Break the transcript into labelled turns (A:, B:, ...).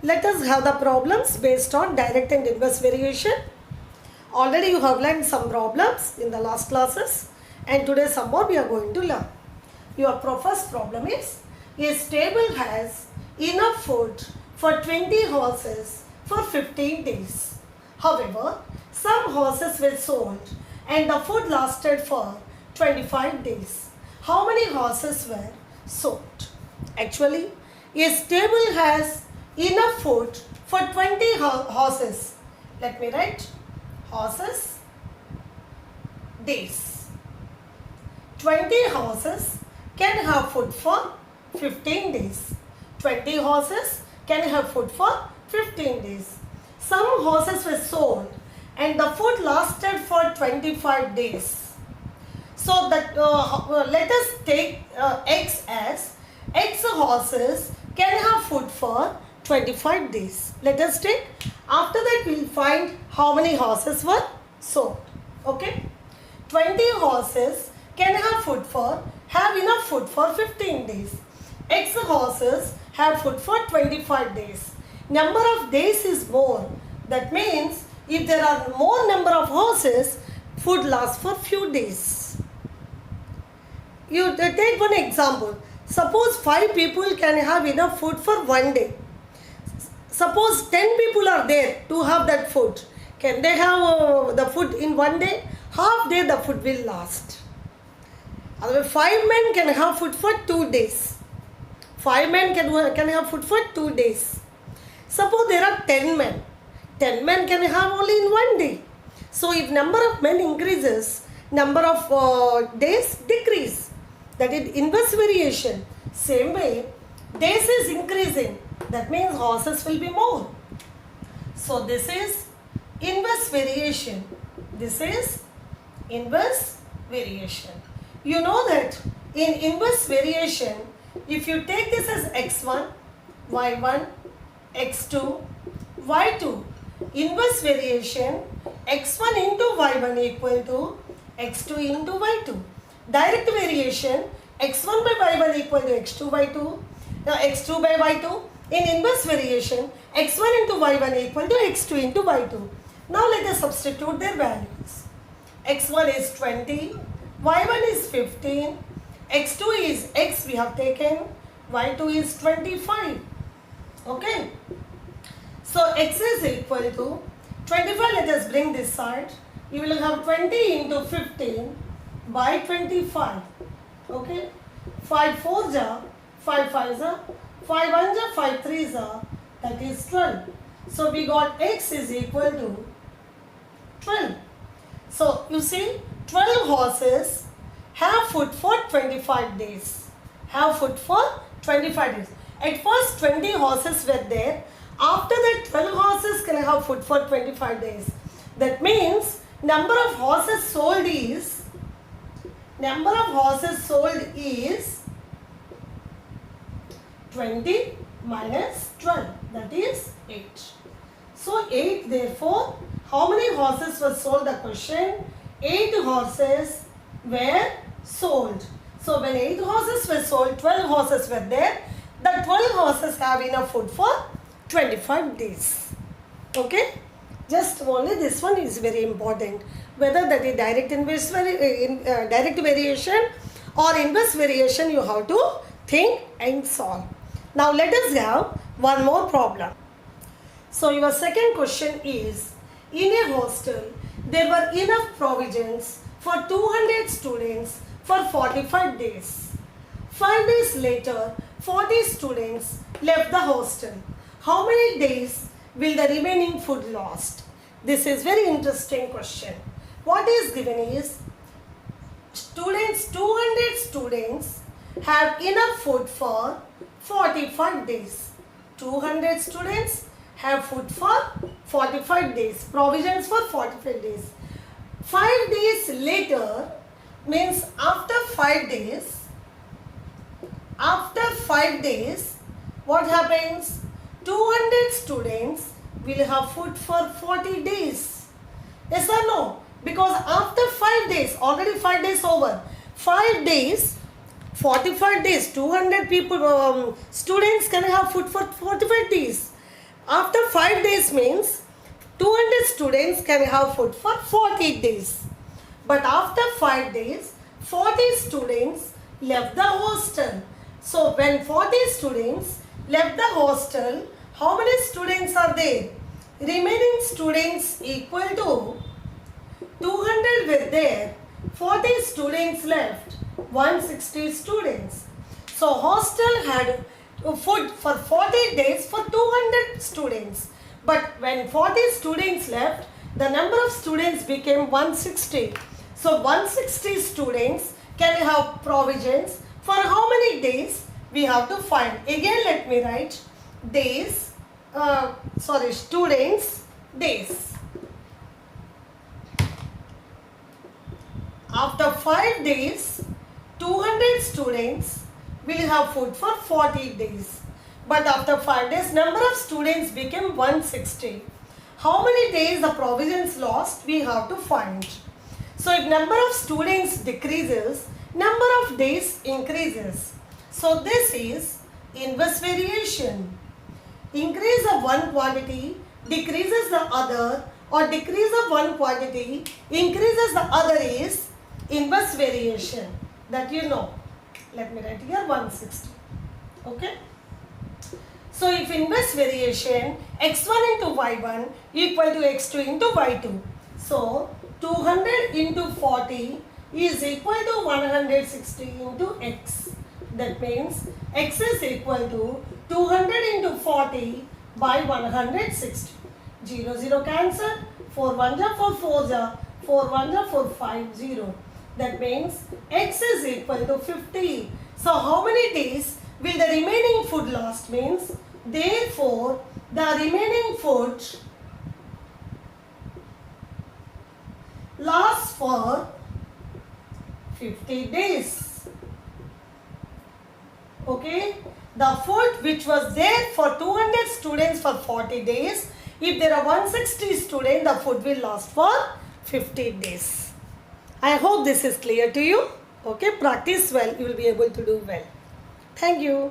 A: Let us have the problems based on direct and inverse variation. Already you have learned some problems in the last classes, and today some more we are going to learn. Your first problem is, a stable has enough food for 20 horses for 15 days. However, some horses were sold and the food lasted for 25 days. How many horses were sold? Actually, a stable has enough food for 20 horses. Let me write horses, days. 20 horses can have food for 15 days. 20 horses can have food for 15 days. Some horses were sold and the food lasted for 25 days. So that let us take X as X horses can have food for 25 days. Let us take, after that we will find how many horses were sold. Okay, 20 horses can have enough food for 15 days. X horses have food for 25 days. Number of days is more. That means if there are more number of horses, food lasts for few days. You take one example. Suppose 5 people can have enough food for one day. Suppose 10 people are there to have that food. Can they have the food in one day? Half day the food will last. Otherwise, 5 men can have food for 2 days. 5 men can have food for 2 days. Suppose there are 10 men. 10 men can have only in one day. So if number of men increases, number of days decrease. That is inverse variation. Same way, days is increasing. That means horses will be more. So this is inverse variation. This is inverse variation. You know that in inverse variation, if you take this as x1, y1, x2, y2, inverse variation, x1 into y1 equal to x2 into y2. Direct variation, x1 by y1 equal to x2 by 2, x2 by y2. In inverse variation, x1 into y1 equal to x2 into y2. Now let us substitute their values. x1 is 20, y1 is 15, x2 is x we have taken, y2 is 25. Okay. So x is equal to 25. Let us bring this side. You will have 20 into 15 by 25. Okay. 5 4 ja, 5 5 ja, 5 1 ja, 5 3 ja, that is 12. So we got x is equal to 12. So you see, 12 horses have food for 25 days. Have food for 25 days. At first 20 horses were there. After that 12 horses can have food for 25 days. That means number of horses sold is 20 minus 12, that is 8. So 8, therefore, how many horses were sold? The question, 8 horses were sold. So when 8 horses were sold, 12 horses were there. The 12 horses have enough food for 25 days. Okay? Just only this one is very important. Whether that is direct variation or inverse variation, you have to think and solve. Now let us have one more problem. So your second question is, in a hostel, there were enough provisions for 200 students for 45 days. 5 days later, 40 students left the hostel. How many days will the remaining food last? This is very interesting question. What is given is, 200 students have enough food for 45 days. 200 students have food for 45 days. Provisions for 45 days. 5 days later means after 5 days. After 5 days, what happens? 200 students will have food for 40 days. Yes or no? Because after 5 days, already 5 days over. 5 days, 45 days, 200 people, students can have food for 45 days. 5 days means 200 students can have food for 40 days. But after 5 days, 40 students left the hostel. So when 40 students left the hostel, how many students are there? Remaining students equal to 200 were there, 40 students left, 160 students. So hostel had food for 40 days for 200 students. But when 40 students left, the number of students became 160. So 160 students can have provisions for how many days we have to find. Again let me write days, students, days. After 5 days, 200 students will have food for 40 days. But after 5 days, number of students became 160. How many days the provisions lost, we have to find. So if number of students decreases, number of days increases. So this is inverse variation. Increase of one quantity decreases the other, or decrease of one quantity increases the other is inverse variation. That you know. Let me write here 160. Okay. So if inverse variation x1 into y1 equal to x2 into y2. So 200 into 40 is equal to 160 into x. That means x is equal to 200 into 40 by 160. 0, 0 cancel. 4 1 are 4 4 are 4 1 are 4 5 0. That means x is equal to 50. So how many days will the remaining food last? Means therefore the remaining food lasts for 50 days. Okay. The food which was there for 200 students for 40 days, if there are 160 students, the food will last for 50 days. I hope this is clear to you. Okay, practice well, you will be able to do well. Thank you.